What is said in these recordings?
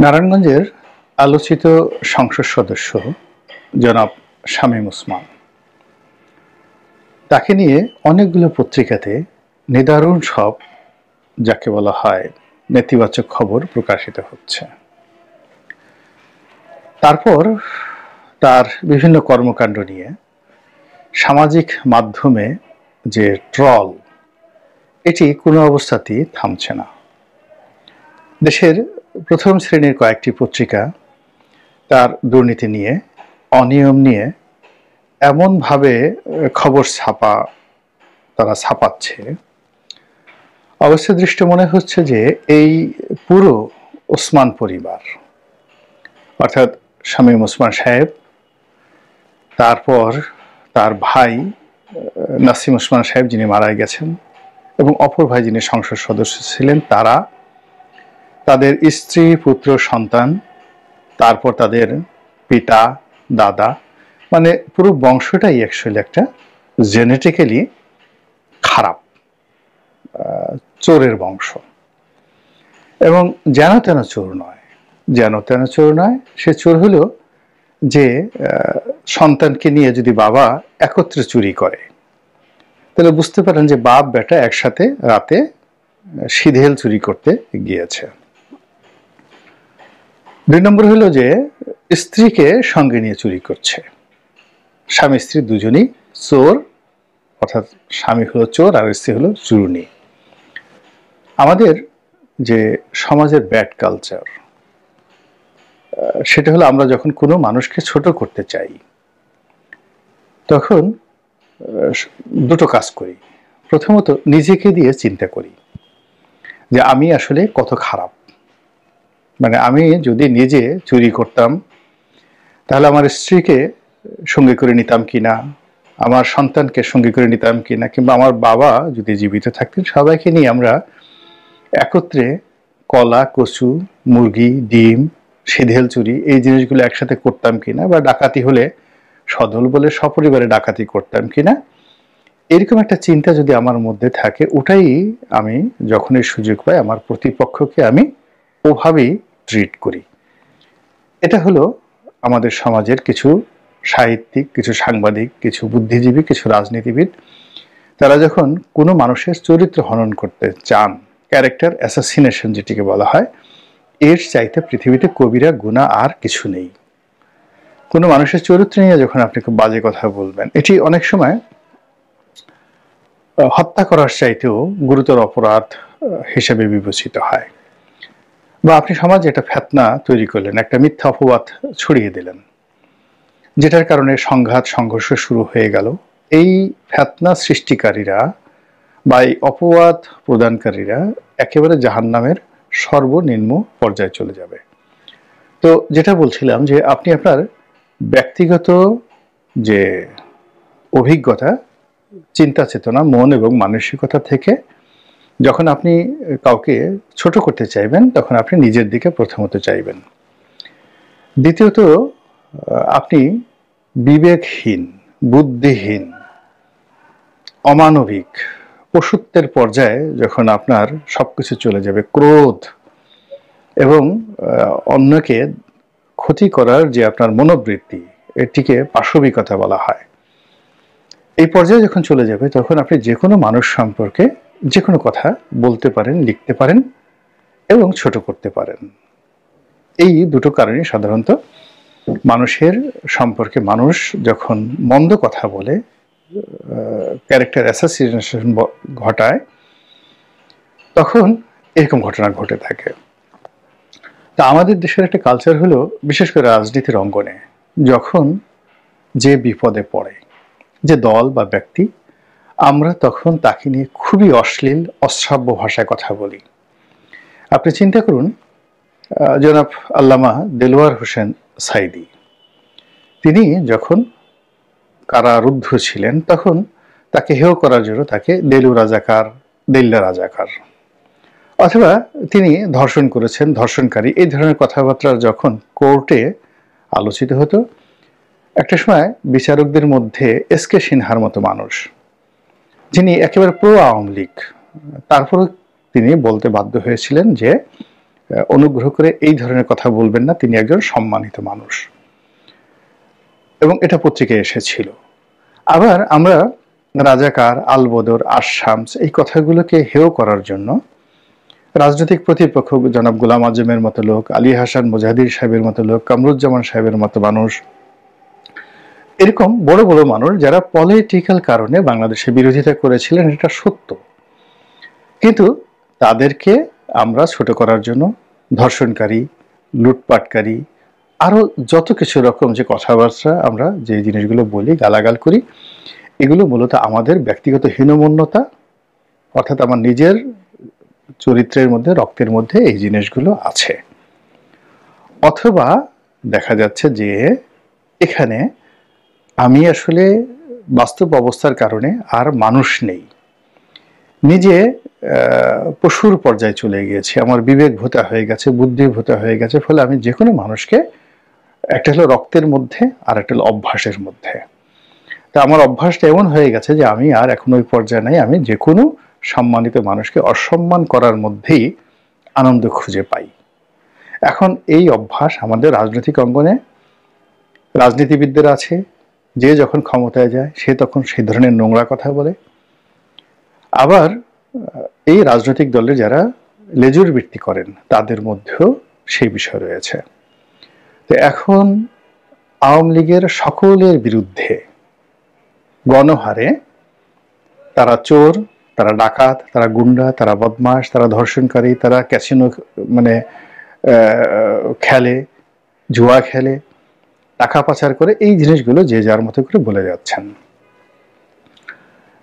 নারায়ণগঞ্জের আলোচিত সংসদ সদস্য জনাব শামীম ওসমান, তাকে নিয়ে অনেকগুলো পত্রিকাতে নিদারুণ সব যাকে বলা হয় নেতিবাচক খবর প্রকাশিত হচ্ছে। তারপর তার বিভিন্ন কর্মকাণ্ড নিয়ে সামাজিক মাধ্যমে যে ট্রল, এটি কোনো অবস্থাতেই থামছে না। দেশের প্রথম শ্রেণীর কয়েকটি পত্রিকা তার দুর্নীতি নিয়ে, অনিয়ম নিয়ে এমনভাবে খবর তারা ছাপাচ্ছে, অবস্থা দৃষ্ট মনে হচ্ছে যে এই পুরো ওসমান পরিবার, অর্থাৎ শামীম ওসমান সাহেব, তারপর তার ভাই নাসিম ওসমান সাহেব যিনি মারা গেছেন, এবং অপর ভাই যিনি সংসদ সদস্য ছিলেন, তারা, তাদের স্ত্রী, পুত্র, সন্তান, তারপর তাদের পিতা, দাদা, মানে পুরো বংশটাই অ্যাকচুয়ালি একটা জেনেটিক্যালি খারাপ চোরের বংশ। এবং যেন তেন চোর নয়, সে চোর হলো যে সন্তানকে নিয়ে যদি বাবা একত্রে চুরি করে, তাহলে বুঝতে পারেন যে বাপ বেটা একসাথে রাতে সিধেল চুরি করতে গিয়েছে। 2 নম্বর হলো যে স্ত্রীকে সঙ্গে নিয়ে চুরি করছে। স্বামী স্ত্রী দুজনই চোর, অর্থাৎ স্বামী হলো চোর আর স্ত্রী হলো চুরনি। আমাদের যে সমাজের ব্যাড কালচার, সেটা হলো আমরা যখন কোনো মানুষকে ছোট করতে চাই তখন দুটো কাজ করি। প্রথমত নিজেকে দিয়ে চিন্তা করি যে আমি আসলে কত খারাপ। মানে আমি যদি নিজে চুরি করতাম তাহলে আমার স্ত্রীকে সঙ্গে করে নিতাম কিনা, আমার সন্তানকে সঙ্গে করে নিতাম কিনা, কিংবা আমার বাবা যদি জীবিত থাকতেন সবাইকে নিয়ে আমরা একত্রে কলা, কচু, মুরগি, ডিম, সিধেল চুরি এই জিনিসগুলো একসাথে করতাম কিনা, বা ডাকাতি হলে সদল বলে সপরিবারে ডাকাতি করতাম কিনা, এরকম একটা চিন্তা যদি আমার মধ্যে থাকে, ওটাই আমি যখনই সুযোগ পাই আমার প্রতিপক্ষকে আমি ওভাবেই ট্রিট করি। এটা হলো আমাদের সমাজের কিছু সাহিত্যিক, কিছু সাংবাদিক, কিছু বুদ্ধিজীবী, কিছু রাজনীতিবিদ, তারা যখন কোনো মানুষের চরিত্র হনন করতে চান, ক্যারেক্টার অ্যাসাসিনেশন যেটিকে বলা হয়, এর চাইতে পৃথিবীতে কবিরা গুনাহ আর কিছু নেই। কোনো মানুষের চরিত্র নিয়ে যখন আপনি খুব বাজে কথা বলবেন, এটি অনেক সময় হত্যা করার চাইতেও গুরুতর অপরাধ হিসেবে বিবেচিত হয়। বা আপনি সমাজে একটা ফেতনা তৈরি করলেন, একটা মিথ্যা অপবাদ ছড়িয়ে দিলেন, যেটার কারণে সংঘাত সংঘর্ষ শুরু হয়ে গেল। এই ফেতনা সৃষ্টিকারীরা বা এই অপবাদ প্রদানকারীরা একেবারে জাহান্নামের সর্বনিম্ন পর্যায়ে চলে যাবে। তো যেটা বলছিলাম যে আপনি আপনার ব্যক্তিগত যে অভিজ্ঞতা, চিন্তা চেতনা, মন এবং মানসিকতা থেকে যখন আপনি কাউকে ছোট করতে চাইবেন, তখন আপনি নিজের দিকে প্রথমত চাইবেন। দ্বিতীয়ত আপনি বিবেকহীন, বুদ্ধিহীন, অমানবিক, পশুত্বের পর্যায়ে যখন আপনার সবকিছু চলে যাবে, ক্রোধ এবং অন্যকে ক্ষতি করার যে আপনার মনোবৃত্তি, এটিকে পাশবিকতা বলা হয়, এই পর্যায়ে যখন চলে যাবে তখন আপনি যে কোনো মানুষ সম্পর্কে যে কোনো কথা বলতে পারেন, লিখতে পারেন এবং ছোট করতে পারেন। এই দুটো কারণে সাধারণত মানুষের সম্পর্কে মানুষ যখন মন্দ কথা বলে, ক্যারেক্টার অ্যাসাসিনেশন ঘটায়, তখন এরকম ঘটনা ঘটে থাকে। তা আমাদের দেশের একটা কালচার হলো, বিশেষ করে রাজনীতির অঙ্গনে যখন যে বিপদে পড়ে, যে দল বা ব্যক্তি, আমরা তখন তাকে নিয়ে খুবই অশ্লীল, অশ্রাব্য ভাষায় কথা বলি। আপনি চিন্তা করুন, জনাব আল্লামা দেলোয়ার হোসেন সাইদি, তিনি যখন কারারুদ্ধ ছিলেন তখন তাকে হেয় করার জন্য তাকে দেলু রাজাকার, দেল্লা রাজাকার, অথবা তিনি ধর্ষণ করেছেন, ধর্ষণকারী, এই ধরনের কথাবার্তা যখন কোর্টে আলোচিত হতো, একটা সময় বিচারকদের মধ্যে এস কে সিনহার মতো মানুষ, যিনি একেবারে প্রো আওয়ামী লীগ, তারপরে তিনি বলতে বাধ্য হয়েছিলেন যে অনুগ্রহ করে এই ধরনের কথা বলবেন না, তিনি একজন সম্মানিত মানুষ, এবং এটা পত্রিকায় এসেছিল। আবার আমরা রাজাকার, আলবদর, আশামস এই কথাগুলোকে হেয় করার জন্য রাজনৈতিক প্রতিপক্ষ জনাব গোলাম আজমের মতো লোক, আলী হাসান মুজাহিদির সাহেবের মতো লোক, কামরুজ্জামান সাহেবের মতো মানুষ, এরকম বড় বড় মানুষ যারা পলিটিক্যাল কারণে বাংলাদেশে বিরোধিতা করেছিলেন, এটা সত্য, কিন্তু তাদেরকে আমরা ছোট করার জন্য ধর্ষণকারী, লুটপাটকারী, আরো যত কিছু রকম যে কথাবার্তা আমরা যে জিনিসগুলো বলি, গালাগাল করি, এগুলো মূলত আমাদের ব্যক্তিগত হীনমন্যতা, অর্থাৎ আমার নিজের চরিত্রের মধ্যে, রক্তের মধ্যে এই জিনিসগুলো আছে। অথবা দেখা যাচ্ছে যে এখানে আমি আসলে বাস্তব অবস্থার কারণে আর মানুষ নেই, নিজে পশুর পর্যায়ে চলে গিয়েছি, আমার বিবেক ভোতা হয়ে গেছে, বুদ্ধি ভোতা হয়ে গেছে, ফলে আমি যে কোনো মানুষকে, একটা হলো রক্তের মধ্যে আর একটা হলো অভ্যাসের মধ্যে, তা আমার অভ্যাসটা এমন হয়ে গেছে যে আমি আর এখন ওই পর্যায়ে নাই, আমি যে কোনো সম্মানিত মানুষকে অসম্মান করার মধ্যেই আনন্দ খুঁজে পাই। এখন এই অভ্যাস আমাদের রাজনৈতিক অঙ্গনে রাজনীতিবিদদের আছে, যে যখন ক্ষমতায় যায় সে তখন সেই ধরনের নোংরা কথা বলে। আবার এই রাজনৈতিক দলের যারা লেজুর বৃত্তি করেন তাদের মধ্যেও সেই বিষয় রয়েছে। তো এখন আওয়ামী লীগের সকলের বিরুদ্ধে গণহারে তারা চোর, তারা ডাকাত, তারা গুন্ডা, তারা বদমাশ, তারা ধর্ষণকারী, তারা ক্যাসিনো মানে খেলে, জুয়া খেলে, টাকা পাচার করে, এই জিনিসগুলো যে যার মতো করে বলে যাচ্ছেন।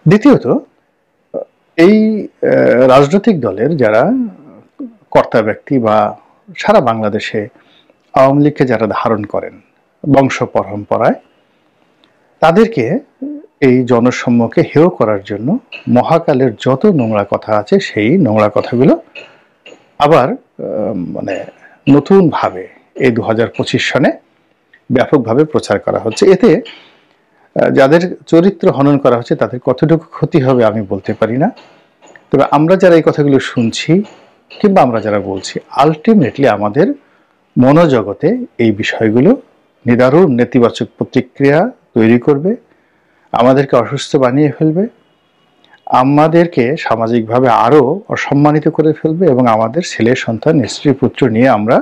দ্বিতীয়ত, এই রাজনৈতিক দলের যারা কর্তা ব্যক্তি বা সারা বাংলাদেশে আওয়ামী লীগকে যারা ধারণ করেন বংশ পরম্পরায়, তাদেরকে এই জনসম্মুখে হেয় করার জন্য মহাকালের যত নোংরা কথা আছে সেই নোংরা কথাগুলো আবার মানে নতুনভাবে এই 2025 সনে ব্যাপকভাবে প্রচার করা হচ্ছে। এতে যাদের চরিত্র হনন করা হচ্ছে তাদের কতটুকু ক্ষতি হবে আমি বলতে পারি না, তবে আমরা যারা এই কথাগুলো শুনছি কিংবা আমরা যারা বলছি, আলটিমেটলি আমাদের মনোজগতে এই বিষয়গুলো নিদারুণ নেতিবাচক প্রতিক্রিয়া তৈরি করবে, আমাদেরকে অসুস্থ বানিয়ে ফেলবে, আমাদেরকে সামাজিকভাবে আরো অসম্মানিত করে ফেলবে, এবং আমাদের ছেলে সন্তান, স্ত্রী পুত্র নিয়ে আমরা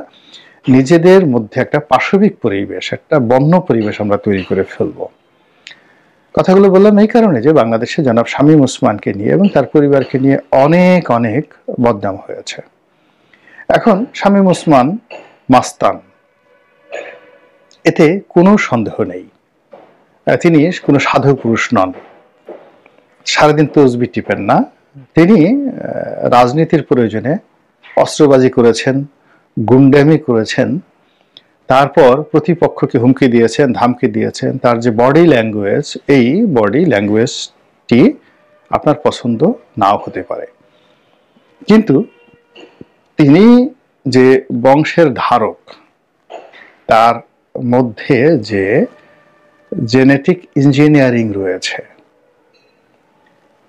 নিজেদের মধ্যে একটা পাশবিক পরিবেশ, একটা বন্য পরিবেশ আমরা তৈরি করে ফেলবো। কথাগুলো বললাম এই কারণে যে বাংলাদেশে জনাব শামীম ওসমানকে নিয়ে এবং তার পরিবারকে নিয়ে অনেক অনেক বদনাম হয়েছে। এখন শামীম ওসমান মাস্তান, এতে কোনো সন্দেহ নেই, তিনি কোনো সাধু পুরুষ নন, সারাদিন তসবি টিপেন না, তিনি রাজনীতির প্রয়োজনে অস্ত্রবাজি করেছেন, গুন্ডামি করেছেন, তারপর প্রতিপক্ষকে হুমকি দিয়েছেন, ধামকি দিয়েছেন। তার যে বডি ল্যাঙ্গুয়েজ, এই বডি ল্যাঙ্গুয়েজটি আপনার পছন্দ নাও হতে পারে, কিন্তু তিনি যে বংশের ধারক, তার মধ্যে যে জেনেটিক ইঞ্জিনিয়ারিং রয়েছে,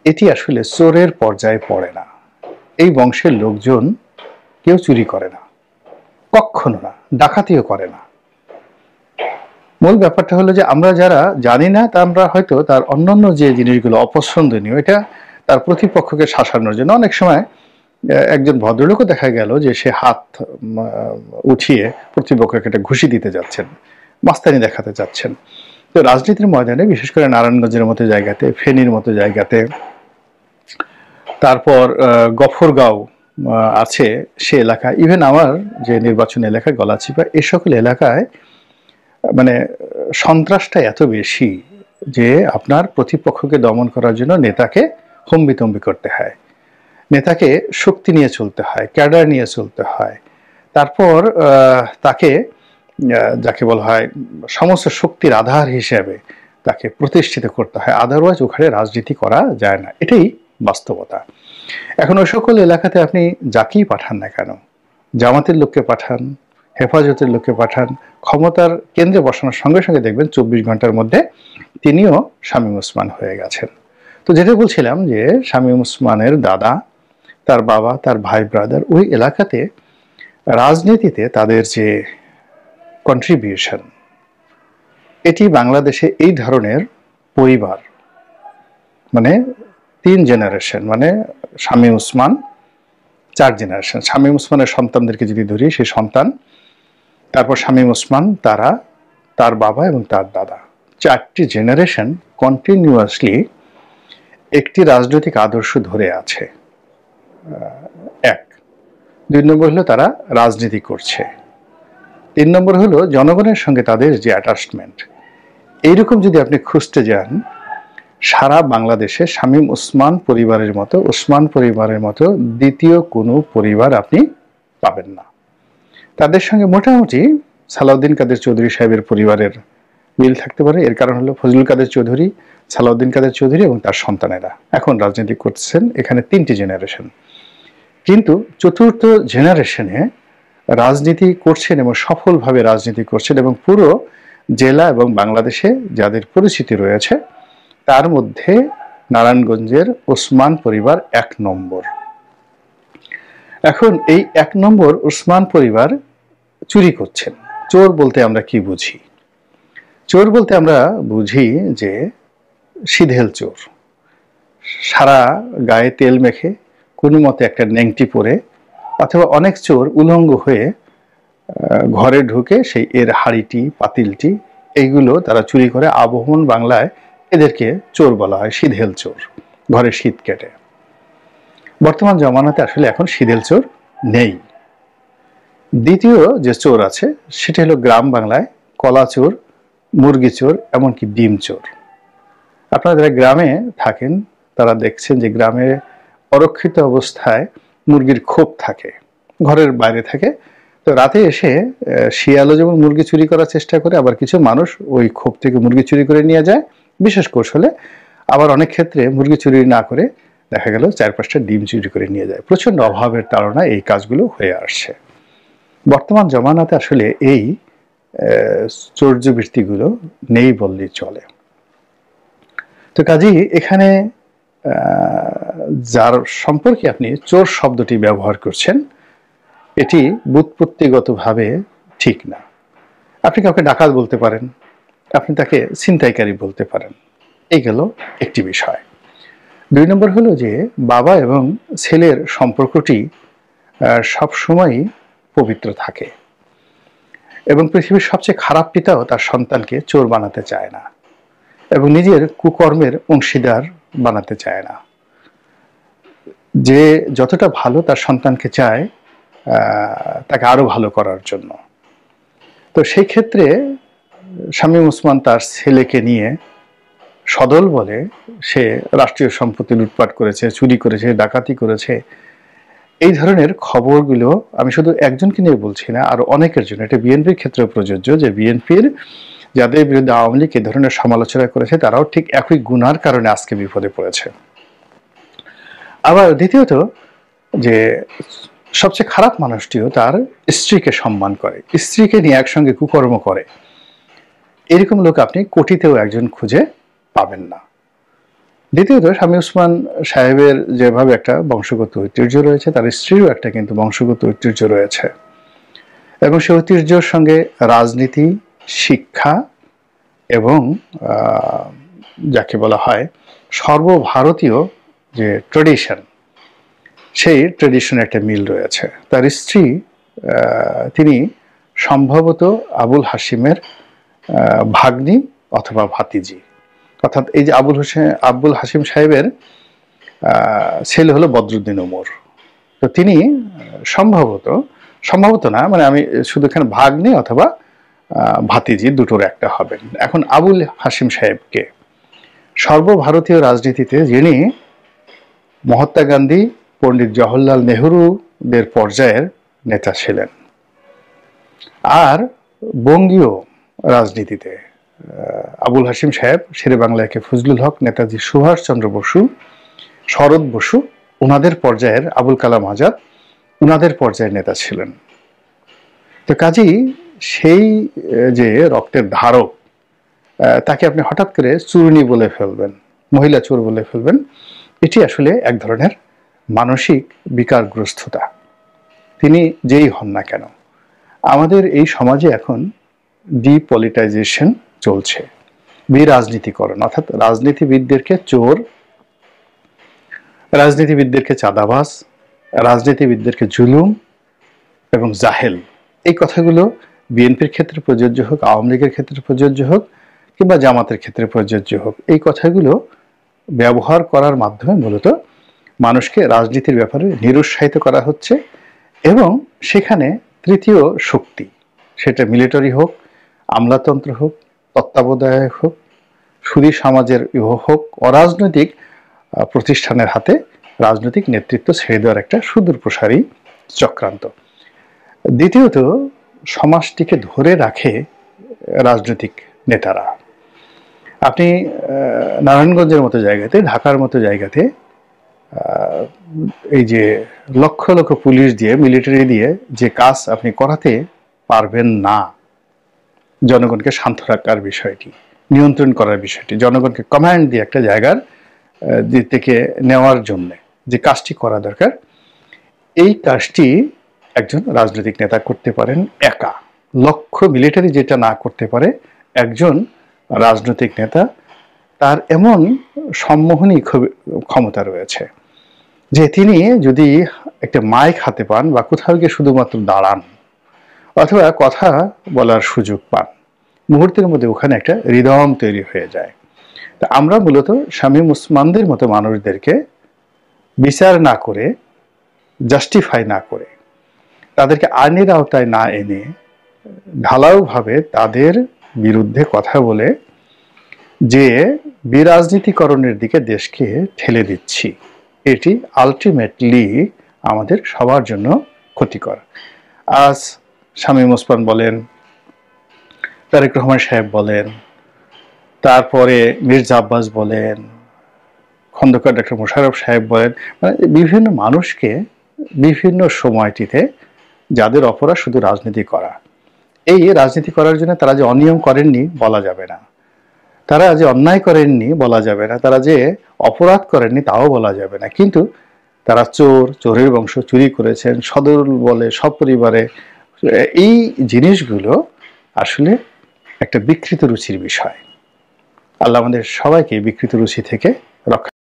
এটি আসলে চোরের পর্যায়ে পড়ে না। এই বংশের লোকজন কেউ চুরি করে না, কখনো না, ডাকাতিও করে না। মূল ব্যাপারটা হলো যে আমরা যারা জানি না, তা আমরা হয়তো তার অন্যান্য যে জিনিসগুলো অপছন্দনীয়, এটা তার প্রতিপক্ষকে শাসানোর জন্য অনেক সময় একজন ভদ্রলোকও দেখা গেল যে সে হাত উঠিয়ে প্রতিপক্ষকে একটা ঘুষি দিতে যাচ্ছেন, মাস্তানি দেখাতে যাচ্ছেন। তো রাজনীতির ময়দানে, বিশেষ করে নারায়ণগঞ্জের মতো জায়গাতে, ফেনীর মতো জায়গাতে, তারপর গফরগাঁও আছে সে এলাকা, ইভেন আমার যে নির্বাচন এলাকা গলাচিপা, এই সকল এলাকায় মানে সন্ত্রাসটা এত বেশি যে আপনার প্রতিপক্ষকে দমন করার জন্য নেতাকে হম্বিতম্বি করতে হয়, নেতাকে শক্তি নিয়ে চলতে হয়, ক্যাডার নিয়ে চলতে হয়, তারপর তাকে যাকে বলা হয় সমস্ত শক্তির আধার হিসেবে তাকে প্রতিষ্ঠিত করতে হয়, আদারওয়াইজ ওখানে রাজনীতি করা যায় না। এটাই বাস্তবতা। এখন ওই সকল এলাকাতে আপনি যাকেই পাঠান না কেন, জামাতের লোককে পাঠান, হেফাজতের লোককে পাঠান, ক্ষমতার কেন্দ্রে বসানোর সঙ্গে সঙ্গে দেখবেন 24 ঘন্টার মধ্যে তিনিও শামীম ওসমান হয়ে গেছেন। তো যেটা বলছিলাম যে শামীম ওসমানের দাদা, তার বাবা, তার ভাই ব্রাদার ওই এলাকাতে রাজনীতিতে তাদের যে কন্ট্রিবিউশন, এটি বাংলাদেশে এই ধরনের পরিবার, মানে 3 জেনারেশন, মানে শামীম ওসমান 4 জেনারেশন, শামীম ওসমানের সন্তানদেরকে যদি ধরি, সেই সন্তান, তারপর শামীম ওসমান, তার বাবা এবং তার দাদা, 4টি জেনারেশন কন্টিনিউয়াসলি একটি রাজনৈতিক আদর্শ ধরে আছে। 1, 2 নম্বর হলো তারা রাজনীতি করছে, 3 নম্বর হলো জনগণের সঙ্গে তাদের যে অ্যাটাচমেন্ট। এইরকম যদি আপনি খুঁজতে যান, সারা বাংলাদেশে শামীম ওসমান পরিবারের মতো দ্বিতীয় কোনো পরিবার আপনি পাবেন না। তাদের সঙ্গে মোটামুটি সালাউদ্দিন কাদের চৌধুরী সাহেবের পরিবারের মিল থাকতে পারে। এর কারণ হলো ফজলুল কাদের চৌধুরী, সালাউদ্দিন কাদের চৌধুরী এবং তার সন্তানেরা এখন রাজনীতি করছেন। এখানে 3টি জেনারেশন, কিন্তু 4র্থ জেনারেশনে রাজনীতি করছেন এবং সফলভাবে রাজনীতি করছেন, এবং পুরো জেলা এবং বাংলাদেশে যাদের পরিচিতি রয়েছে তার মধ্যে নারায়ণগঞ্জের ওসমান পরিবার 1 নম্বর। এখন এই 1 নম্বর ওসমান পরিবার চুরি করছেন। চোর বলতে আমরা কি বুঝি? চোর বলতে আমরা বুঝি যে সিধেল চোর, সারা গায়ে তেল মেখে কোনো মতে একটা নেংটি পরে, অথবা অনেক চোর উলঙ্গ হয়ে ঘরে ঢুকে সেই এর হাড়িটি পাতিলটি এইগুলো তারা চুরি করে। আবহমান বাংলায় এদেরকে চোর বলা হয়, সিধেল চোর, ঘরে শীত কেটে। বর্তমান জমানাতে আসলে এখন সিধেল চোর নেই। দ্বিতীয় যে চোর আছে সেটা হলো গ্রাম বাংলায় কলা চোর, মুরগি চোর, এমনকি ডিম চোর। আপনারা যারা গ্রামে থাকেন তারা দেখছেন যে গ্রামে অরক্ষিত অবস্থায় মুরগির খোপ থাকে, ঘরের বাইরে থাকে। তো রাতে এসে শিয়ালও যেমন মুরগি চুরি করার চেষ্টা করে, আবার কিছু মানুষ ওই খোপ থেকে মুরগি চুরি করে নিয়ে যায় বিশেষ কৌশলে। আবার অনেক ক্ষেত্রে মুরগি চুরি না করে দেখা গেল 4-5টা ডিম চুরি করে নিয়ে যায়। প্রচন্ড অভাবের তাড়না এই কাজগুলো হয়ে আসছে। বর্তমান জমানাতে আসলে এই চৌর্যবৃত্তিগুলো নেই বললেই চলে। তো কাজেই এখানে যার সম্পর্কে আপনি চোর শব্দটি ব্যবহার করছেন এটি ব্যুৎপত্তিগতভাবে ঠিক না। আপনি কাউকে ডাকাত বলতে পারেন, আপনি তাকে ছিনতাইকারী বলতে পারেন, এই গেল একটি বিষয়। 2 নম্বর হলো যে বাবা এবং ছেলের সম্পর্কটি সবসময়ই পবিত্র থাকে, এবং পৃথিবীর সবচেয়ে খারাপ পিতাও তার সন্তানকে চোর বানাতে চায় না এবং নিজের কুকর্মের অংশীদার বানাতে চায় না। যে যতটা ভালো তার সন্তানকে চায় তাকে আরো ভালো করার জন্য। তো সেই ক্ষেত্রে শামীম ওসমান তার ছেলেকে নিয়ে সদল বলে সে রাষ্ট্রীয় সম্পত্তি লুটপাট করেছে, চুরি করেছে, ডাকাতি করেছে, এই ধরনের খবরগুলো আমি শুধু একজনকে নিয়ে বলছি না, আরো অনেকের জন্য। এটা বিএনপির ক্ষেত্রে প্রযোজ্য, যে বিএনপির যাদের বিরুদ্ধে আওয়ামী লীগ এ ধরনের সমালোচনা করেছে তারাও ঠিক একই গুনার কারণে আজকে বিপদে পড়েছে। আবার দ্বিতীয়ত, যে সবচেয়ে খারাপ মানুষটিও তার স্ত্রীকে সম্মান করে, স্ত্রীকে নিয়ে একসঙ্গে কুকর্ম করে, এরকম লোক আপনি কোটিতেও একজন খুঁজে পাবেন না। দ্বিতীয়ত, শামীম ওসমান সাহেবের যেভাবে একটা বংশগত ঐতিহ্য রয়েছে, তার স্ত্রীরও একটা কিন্তু বংশগত ঐতিহ্য রয়েছে, এবং সেই ঐতিহ্যের সঙ্গে রাজনীতি, শিক্ষা এবং যাকে বলা হয় সর্বভারতীয় যে ট্রেডিশন, সেই ট্রেডিশনে একটা মিল রয়েছে। তার স্ত্রী তিনি সম্ভবত আবুল হাশিমের ভাগ্নি অথবা ভাতিজি, অর্থাৎ এই যে আবুল হাশিম সাহেবের ছেলে হলো বদরুদ্দিন ওমর। তো তিনি সম্ভবত না, মানে আমি শুধু এখানে ভাগ্নি অথবা ভাতিজি দুটোর একটা হবেন। এখন আবুল হাশিম সাহেবকে সর্বভারতীয় রাজনীতিতে যিনি মহাত্মা গান্ধী, পণ্ডিত জওহরলাল নেহরুদের পর্যায়ের নেতা ছিলেন, আর বঙ্গীয় রাজনীতিতে আবুল হাশিম সাহেব শেরে বাংলাকে ফজলুল হক, নেতাজি সুভাষচন্দ্র বসু, শরৎ বসু, ওনাদের পর্যায়ের আবুল কালাম আজাদ, ওনাদের পর্যায়ের নেতা ছিলেন। তো কাজেই সেই যে রক্তের ধারক, তাকে আপনি হঠাৎ করে চুরুনি বলে ফেলবেন, মহিলা চোর বলে ফেলবেন, এটি আসলে এক ধরনের মানসিক বিকারগ্রস্ততা। তিনি যেই হন না কেন। আমাদের এই সমাজে এখন ডিপলিটাইজেশন চলছে, বিরাজনীতিকরণ, অর্থাৎ রাজনীতিবিদদেরকে চোর, রাজনীতিবিদদেরকে চাঁদাবাজ, রাজনীতিবিদদেরকে জুলুম এবং জাহেল, এই কথাগুলো বিএনপির ক্ষেত্রে প্রযোজ্য হোক, আওয়ামী লীগের ক্ষেত্রে প্রযোজ্য হোক, কিংবা জামাতের ক্ষেত্রে প্রযোজ্য হোক, এই কথাগুলো ব্যবহার করার মাধ্যমে মূলত মানুষকে রাজনীতির ব্যাপারে নিরুৎসাহিত করা হচ্ছে। এবং সেখানে তৃতীয় শক্তি, সেটা মিলিটারি হোক, আমলাতন্ত্র হোক, তত্ত্বাবধায়ক হোক, সুধী সমাজের হোক, অরাজনৈতিক প্রতিষ্ঠানের হাতে রাজনৈতিক নেতৃত্ব ছেড়ে দেওয়ার একটা সুদূর প্রসারী চক্রান্ত। দ্বিতীয়ত, সমাজটিকে ধরে রাখে রাজনৈতিক নেতারা। আপনি নারায়ণগঞ্জের মতো জায়গাতে, ঢাকার মতো জায়গাতে এই যে লক্ষ লক্ষ পুলিশ দিয়ে, মিলিটারি দিয়ে যে কাজ আপনি করাতে পারবেন না, জনগণকে শান্ত রাখার বিষয়টি, নিয়ন্ত্রণ করার বিষয়টি, জনগণকে কমান্ড দিয়ে একটা জায়গার থেকে নেওয়ার জন্য যে কাজটি করা দরকার, এই কাজটি একজন রাজনৈতিক নেতা করতে পারেন একা। লক্ষ মিলিটারি যেটা না করতে পারে, একজন রাজনৈতিক নেতা তার এমন সম্মোহনী ক্ষমতা রয়েছে যে তিনি যদি একটা মাইক হাতে পান বা কোথাও গিয়ে শুধুমাত্র দাঁড়ান অথবা কথা বলার সুযোগ পান, মুহূর্তের মধ্যে ওখানে একটা হৃদয়ম তৈরি হয়ে যায়। তা আমরা মূলত শামীম ওসমানদের মতো মানুষদেরকে বিচার না করে, জাস্টিফাই না করে, তাদেরকে আইনের আওতায় না এনে ঢালাওভাবে তাদের বিরুদ্ধে কথা বলে যে বিরাজনীতিকরণের দিকে দেশকে ঠেলে দিচ্ছি, এটি আলটিমেটলি আমাদের সবার জন্য ক্ষতিকর। আজ শামীম ওসমান বলেন, তারেক রহমান সাহেব বলেন, তারপরে মির্জা আব্বাস বলেন, খন্দকার ডক্টর মোশাররফ সাহেব বলেন, মানে বিভিন্ন মানুষকে বিভিন্ন সময়টিতে যাদের অপরাধ শুধু রাজনীতি করা, এই রাজনীতি করার জন্য তারা যে অনিয়ম করেননি বলা যাবে না, তারা যে অন্যায় করেননি বলা যাবে না, তারা যে অপরাধ করেননি তাও বলা যাবে না, কিন্তু তারা চোর, চোরের বংশ, চুরি করেছেন, সদর বলে সপরিবারে, এই জিনিসগুলো আসলে একটা বিকৃত রুচির বিষয়। আল্লাহ আমাদের সবাইকে বিকৃত রুচি থেকে রক্ষা